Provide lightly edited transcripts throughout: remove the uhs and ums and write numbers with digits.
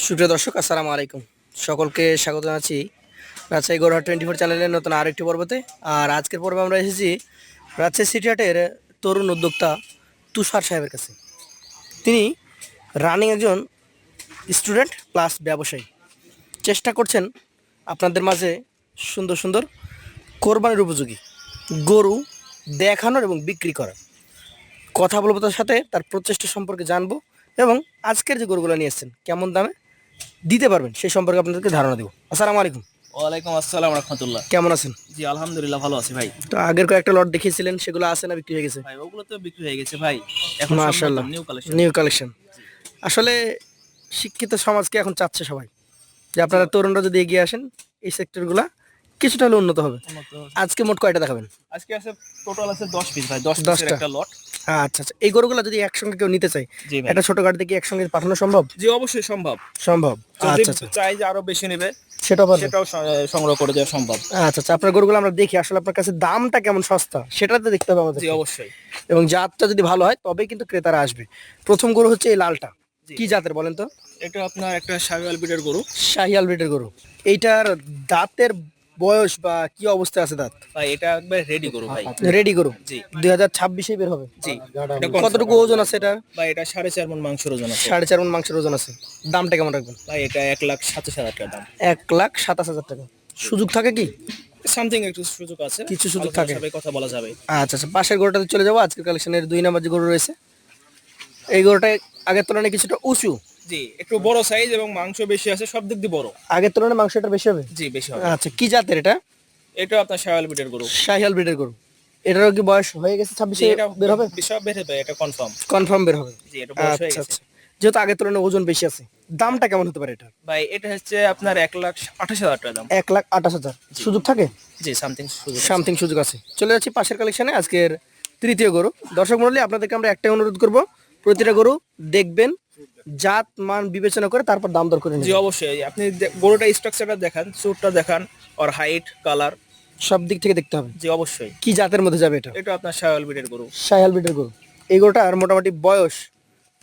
সুপ্রিয় দর্শক, আসসালামু আলাইকুম। সকলকে স্বাগত জানাচ্ছি রাজশাহী গরুহাট 24 চ্যানেলের নতুন আরেকটি পর্বতে। আর আজকের পর্বে আমরা এসেছি রাজশাহী সিটি হাটের তরুণ উদ্যোক্তা তুষার সাহেবের কাছে। তিনি রানিং একজন স্টুডেন্ট প্লাস ব্যবসায়ী। চেষ্টা করছেন আপনাদের মাঝে সুন্দর সুন্দর কোরবানির উপযোগী গরু দেখানোর এবং বিক্রি করার। কথা বলবো তার সাথে, তার প্রচেষ্টা সম্পর্কে জানবো এবং আজকের যে গরুগুলো নিয়ে এসেছেন কেমন দামে দিতে পারবেন সেই সম্পর্কে আপনাদেরকে ধারণা দেবো। আসসালামু আলাইকুম। ওয়ালাইকুম আসসালাম রাহমাতুল্লাহ। কেমন আছেন? জি আলহামদুলিল্লাহ ভালো আছি ভাই। তো আগের কয়েকটা লট দেখিয়েছিলেন, সেগুলো আছে না বিক্রি হয়ে গেছে? ভাই ওগুলো তো বিক্রি হয়ে গেছে ভাই। এখন সব মাশাআল্লাহ, নিউ কালেকশন। New collection. আসলে শিক্ষিত সমাজকে এখন চাচ্ছে সবাই যে আপনারা তরুণরা যদি এগিয়ে আসেন এই সেক্টরগুলা কিছুটা হলে উন্নত হবে। আজকে মোট কয়টা দেখাবেন? আজকে আছে টোটাল আছে 10 পিস ভাই, 10 পিসের 10টা। একটা লট। আচ্ছা আচ্ছা, এই গরুগুলো যদি একসঙ্গে কেউ নিতে চায় জি ভাই। একটা ছোট গাড়ি থেকে একসঙ্গে পাঠানো সম্ভব? জি অবশ্যই সম্ভব। সম্ভব। যদি আচ্ছা আচ্ছা, চাই যে আরো বেশি নেবে সেটাও পারবে। সেটাও সংগ্রহ করে দেওয়া সম্ভব। আচ্ছা আচ্ছা, আপনার গরুগুলো আমরা দেখি আসলে আপনার কাছে দামটা কেমন, সস্তা সেটা তো দেখতে হবে আমাদের। জি অবশ্যই। এবং জাতটা যদি ভালো হয় তবেই কিন্তু ক্রেতারা আসবে। প্রথম গরু হচ্ছে এই লালটা, জি। কি জাতের বলেন তো? এটা আপনার একটা শাহিওয়াল ব্রিডের গরু। শাহিয়াল ব্রিডের গরু। এইটার দাঁতের বয়স বা কি অবস্থায় আছে দাঁত? ভাই এটা একবার রেডি গরু ভাই। রেডি গরু। জি 2026-এ বের হবে। জি। কতটুকু ওজন আছে এটা? ভাই এটা 4.5 মণ মাংসের ওজন আছে। 4.5 মণ মাংসের ওজন আছে। দামটা কেমন রাখবেন? ভাই এটা 1,27,000 টাকা দাম। 1,27,000 টাকা। সুযোগ থাকে কি? সামথিং একটু সুযোগ আছে, কিছু সুযোগ আলোচনা থাকে। সাপেক্ষে কথা বলা যাবে। আচ্ছা আচ্ছা, পাশের গরুটাতে চলে যাবো। আজকের কালেকশনের 2 নাম্বার যে গরু রয়েছে, এই গরুটা আগের তুলনায় কিছুটা উঁচু। জি একটু বড় সাইজ এবং মাংস বেশি আছে, সব দিক দিয়ে বড়। আগের তুলনায় মাংসটা বেশি হবে। জি বেশি হবে। আচ্ছা, কি জাতের এটা? এটা আপনার শাহিওয়াল ব্রিডের গরু। শাহিয়াল ব্রিডের গরু। এটারও কি বয়স হয়ে গেছে? জি 26-এ এটা বের হবে। সব বের হবে, এটা কনফার্ম। কনফার্ম বের হবে। জি এটা বয়স হয়ে আচ্ছা গেছে। আচ্ছা, যেহেতু আগের তুলনায় ওজন বেশি আছে, দামটা কেমন হতে পারে এটা? ভাই এটা হচ্ছে আপনার 1,28,000 টাকা দাম। 1,28,000। সুযোগ থাকে? জি সামথিং সুযোগ আছে। সামথিং সুযোগ আছে। চলে যাচ্ছি পাশের কালেকশনে, আজকের তৃতীয় গরু। দর্শক মণ্ডলী, আপনাদেরকে আমরা একটাই অনুরোধ করব, প্রতিটা গরু দেখবেন, জাত মান বিবেচনা করে তারপর দাম দর করে জি নেবেন। অবশ্যই আপনি গরুটা স্ট্রাকচারটা দেখান, চুটটা দেখান, আর হাইট কালার। সব দিক থেকে দেখতে হবে। জি অবশ্যই। কি জাতের মধ্যে যাবে এটা? এটা আপনার শাহিওয়াল ব্রিডের গরু। শাহিয়াল ব্রিডের গরু। এই গরুটার মোটামুটি বয়স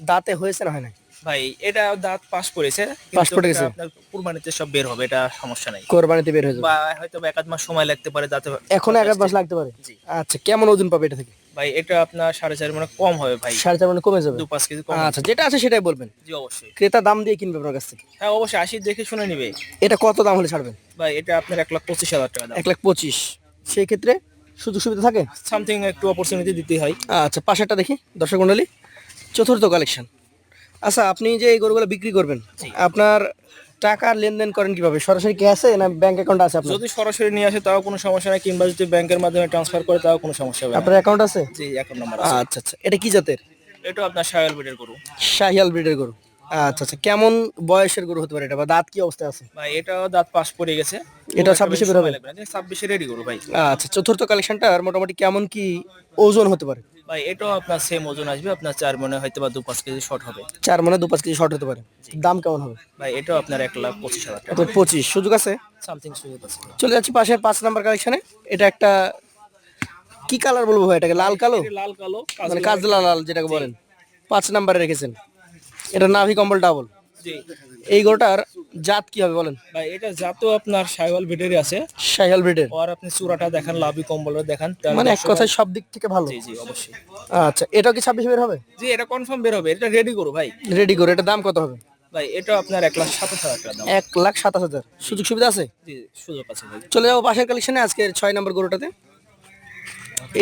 দাঁতে হয়েছে না হয় না? ভাই এটা দাঁত পাস করেছে, পাস কিন্তু পড়ে এটা গেছে। আপনার কুরবানিতে সব বের হবে, এটা সমস্যা নাই। কোরবানিতে বের হয়ে যাবে। বা হয়তো বা 1 আধ মাস সময় লাগতে পারে দাঁতে। এখন 1 মাস লাগতে পারে। জি। আচ্ছা, কেমন ওজন পাবে এটা থেকে? ভাই এটা আপনার 4.5 মানে কম হবে ভাই। 4.5 মানে কমে যাবে। 2-5 কেজি কম। আচ্ছা, যেটা আছে সেটাই বলবেন। জি অবশ্যই। ক্রেতা দাম দিয়ে কিনবে আপনার কাছ থেকে। হ্যাঁ অবশ্যই 80 দেখে শুনে নিবে। এটা কত দাম হলে ছাড়বেন? ভাই এটা আপনার 1,25,000 টাকা দাম। 1,25,000। সেই ক্ষেত্রে সুযোগ সুবিধা থাকে? সামথিং একটু অপরচুনিটি দিতে হয়। আচ্ছা, পাশেরটা দেখি দর্শক মণ্ডলী, চতুর্থ কালেকশন। আচ্ছা, আপনি যে এই গরুগুলো বিক্রি করবেন, জি। আপনার টাকার লেনদেন করেন কিভাবে? সরাসরি ক্যাশে না ব্যাংক অ্যাকাউন্ট আছে আপনার? যদি সরাসরি নিয়ে আসে তাও কোনো সমস্যা নাই, কিংবা যদি ব্যাংকের মাধ্যমে ট্রান্সফার করে তাও কোনো সমস্যা হবে না। আপনার অ্যাকাউন্ট আছে? জি অ্যাকাউন্ট নাম্বার আছে। আচ্ছা আচ্ছা, এটা কি জাতের? এটা আপনার শাহিওয়াল ব্রিডের গরু। শাহিয়াল ব্রিডের গরু। আচ্ছা আচ্ছা, কেমন বয়সের গরু হতে পারে এটা, বা দাঁত কি অবস্থায় আছে? ভাই এটাও দাঁত পাস পড়ে গেছে। এটা 26-এ বের হবে? 26-এ রেডি গরু ভাই। আচ্ছা, চতুর্থ কালেকশনটার মোটামুটি কেমন কি ওজন হতে পারে? ভাই এটাও আপনার সেম ওজন আসবে, আপনার 4 মনে হয়তো বা 2-5 কেজি শর্ট হবে। 4 মানে 2-5 কেজি শর্ট হতে পারে। দাম কেমন হবে? ভাই এটাও আপনার 1,25,000 টাকা। তো 25 সুযোগ আছে। সামথিং সুযোগ আছে। চলে যাচ্ছি পাশের 5 নাম্বার কালেকশনে। এটা একটা কি কালার বলবো ভাই এটাকে, লাল কালো? এটা লাল কালো মানে কাজলা লাল যেটাকে বলেন। 5 নাম্বারে রেখেছেন। এটা নাভি কম্বল ডাবল। জি। এই গরুটার জাত কি হবে বলেন? ভাই এটা জাতও আপনার শাহিওয়াল ব্রিডেরই আছে। শাহিয়াল ব্রিডের। আর আপনি চূড়াটা দেখান, লাভি কম্বলটা দেখান, তাহলে মানে এক কথায় সব দিক থেকে ভালো। জি জি অবশ্যই। আচ্ছা, এটাও কি 26 বের হবে? জি এটা কনফার্ম বের হবে, এটা রেডি গরু ভাই। রেডি গরু। এটা দাম কত হবে? ভাই এটা আপনার 1,27,000 টাকা দাম। 1,27,000। সুযোগ সুবিধা আছে? জি সুযোগ আছে ভাই। চলে যাবো পাশের কালেকশনে, আজকের 6 নম্বর গরুটাতে।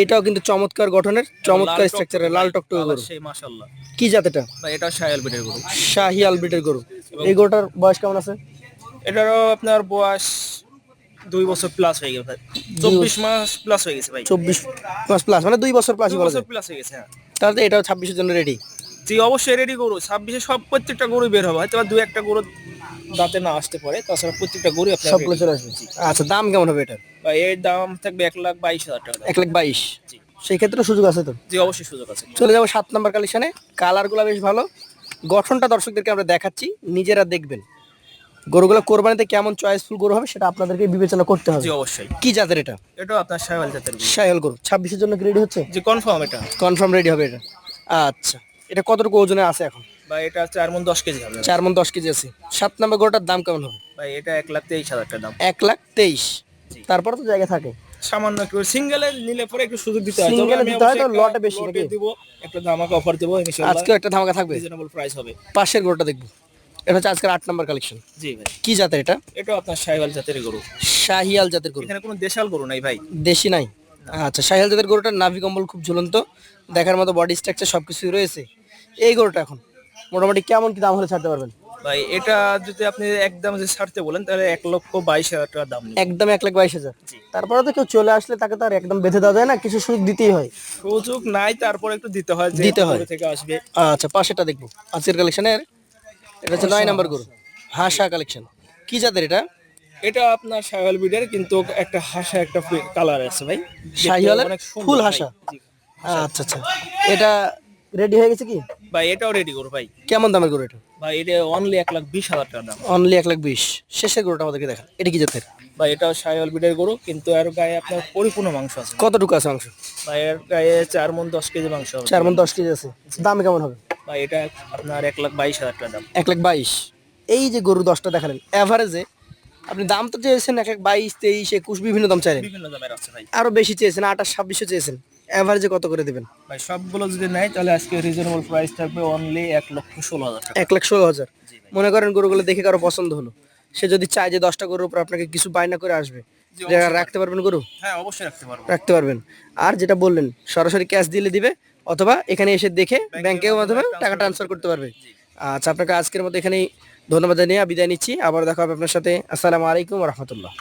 এটাও কিন্তু চমৎকার গঠনের, চমৎকার স্ট্রাকচারের, লাল টকটকে গরু। সেই মাশাআল্লাহ। কি জাত এটা? ভাই এটা শাহিওয়াল ব্রিডের গরু। শাহিয়াল ব্রিডের গরু। এই গরুটার বয়স কেমন আছে? এটারও আপনার বয়স 2 বছর প্লাস হয়ে গেছে ভাই। 24 মাস প্লাস হয়ে গেছে ভাই। 24 মাস প্লাস, মানে 2 বছর প্লাসই 2 বলা বছর যায়। প্লাস হয়ে গেছে হ্যাঁ। তাহলে এটাও 26-এর জন্য রেডি। জি অবশ্যই রেডি গরু। 26-এ সব প্রত্যেকটা গরু বের হবে, হয়তো 2-1টা গরু দাঁতে না আসতে পারে, তাছাড়া প্রত্যেকটা গরু আপনার সবগুলো চলে আসবে। আচ্ছা, দাম কেমন হবে এটার? ভাই এর দাম থাকবে 1,22,000 টাকা দাম। 1,22,000। জি সেই ক্ষেত্রে সুযোগ আছে তো? জি অবশ্যই সুযোগ আছে। চলে যাবো 7 নাম্বার কালেকশনে। কালারগুলো বেশ ভালো, গঠনটা দর্শকদেরকে আমরা দেখাচ্ছি, নিজেরা দেখবেন। গরুগুলো কোরবানিতে কেমন চয়েসফুল গরু হবে সেটা আপনাদেরকে বিবেচনা করতে হবে। জি অবশ্যই। কি জাতের এটা? এটাও আপনার শাহিওয়াল জাতের গরু। শাহিয়াল গরু। 26-এর জন্য কি রেডি হচ্ছে? জি কনফার্ম এটা। কনফার্ম রেডি হবে এটা। আচ্ছা, এটা কতটুকু ওজনে আছে এখন? ভাই এটা 4 মণ 10 কেজি হবে 4 মণ 10 কেজি আছে। 7 নম্বর গরুটার দাম কেমন হবে? ভাই এটা 1,23,000 টাকা দাম। 1,23,000। জি। তারপরে তো জায়গা থাকে। সামান্য একটু সিঙ্গেলে নিলে পরে একটু সুযোগ দিতে হয়, তবে সিঙ্গেলে আমি দিতে হয় তো, অবশ্যই লটে বেশি লটে নাকি? দিব, একটা ধামাকা অফার দেবো ইনশাআল্লাহ, আজকেও একটা ধামাকা থাকবে। রিজনেবল প্রাইস হবে। পাশের গরুটা দেখবো, এটা হচ্ছে আজকের 8 নম্বর কালেকশন। জি ভাই, কি জাতের এটা? এটা আপনার শাহিওয়াল জাতের গরু। শাহিয়াল জাতের গরু, এখানে কোনো দেশাল গরু নাই ভাই। দেশি নাই। আচ্ছা, শাহিয়াল জাতের গরুটার নাভি কম্বল খুব ঝুলন্ত, দেখার মতো বডি স্ট্রাকচার সবকিছুই রয়েছে। এই গরুটা এখন মোটামুটি কেমন কি দাম হলে ছাড়তে পারবেন? ভাই এটা যদি আপনি একদম যদি ছাড়তে বলেন তাহলে 1,22,000 টাকা দাম নেবে। একদম 1,22,000। জি। তারপরে তো কেউ চলে আসলে তাকে তো আর একদম বেঁধে দেওয়া যায় না, কিছু সুযোগ দিতেই হয়। সুযোগ নাই, তারপরে একটু দিতে হয়, যে দিতে হয়। দূরে থেকে আসবে। আচ্ছা, পাশেরটা দেখবো আজকের কালেকশনের। এটা হচ্ছে 9 নম্বর গরু, হাসা কালেকশন। কি জাতের এটা? এটা আপনার শাহিওয়াল ব্রিডের, কিন্তু একটা হাসা একটা কালার আছে ভাই, দেখতে শাহিওয়ালের অনেক সুন্দর ফুল ভাই। হাসা। জি। আচ্ছা আচ্ছা, এটা রেডি হয়ে গেছে কি? ভাই এটাও রেডি করো ভাই। কেমন দামের গরু এটা? ভাই এটা অনলি 1,20,000 টাকা দাম। অনলি 1,20,000। শেষের গরুটা আমাদেরকে দেখান, এটা কি জাতের? ভাই এটাও শাহিওয়াল ব্রিডের গরু, কিন্তু এর গায়ে আপনার পরিপূর্ণ মাংস আছে। কতটুকু আছে মাংস? ভাই এর গায়ে 4 মণ 10 কেজি মাংস হবে। 4 মণ 10 কেজি আছে। দাম কেমন হবে? ভাই এটা আপনার 1,22,000 টাকা দাম। 1,22,000। এই যে গরু 10টা দেখালেন, এভারেজে আপনি দাম তো চেয়েছেন 1,22,000, 23,000, 21, বিভিন্ন দাম চাইলেন, বিভিন্ন দামের আছে ভাই। আরো বেশি চেয়েছেন, 28, 26 চেয়েছেন। এভারেজে কত করে দেবেন? ভাই সবগুলো যদি নেয় তাহলে আজকে রিজনেবল প্রাইস থাকবে অনলি 1,16,000 টাকা। 1,16,000। জি ভাই। মনে করেন গরুগুলো দেখে কারো পছন্দ হলো, সে যদি চায় যে 10টা গরুর উপর আপনাকে কিছু বায়না করে আসবে, জি, অবশ্যই রাখতে পারবেন গরু? হ্যাঁ অবশ্যই রাখতে পারবো। রাখতে পারবেন। আর যেটা বললেন, সরাসরি ক্যাশ দিলে দিবে, অথবা এখানে এসে দেখে ব্যাংকের মাধ্যমে টাকা ট্রান্সফার করতে পারবে। জি। আচ্ছা, আপনাকে আজকের মতো এখানেই ধন্যবাদ জানিয়ে বিদায় নিচ্ছি। আবার দেখা হবে আপনার সাথে। আসসালামু আলাইকুম রহমতুল্লাহ।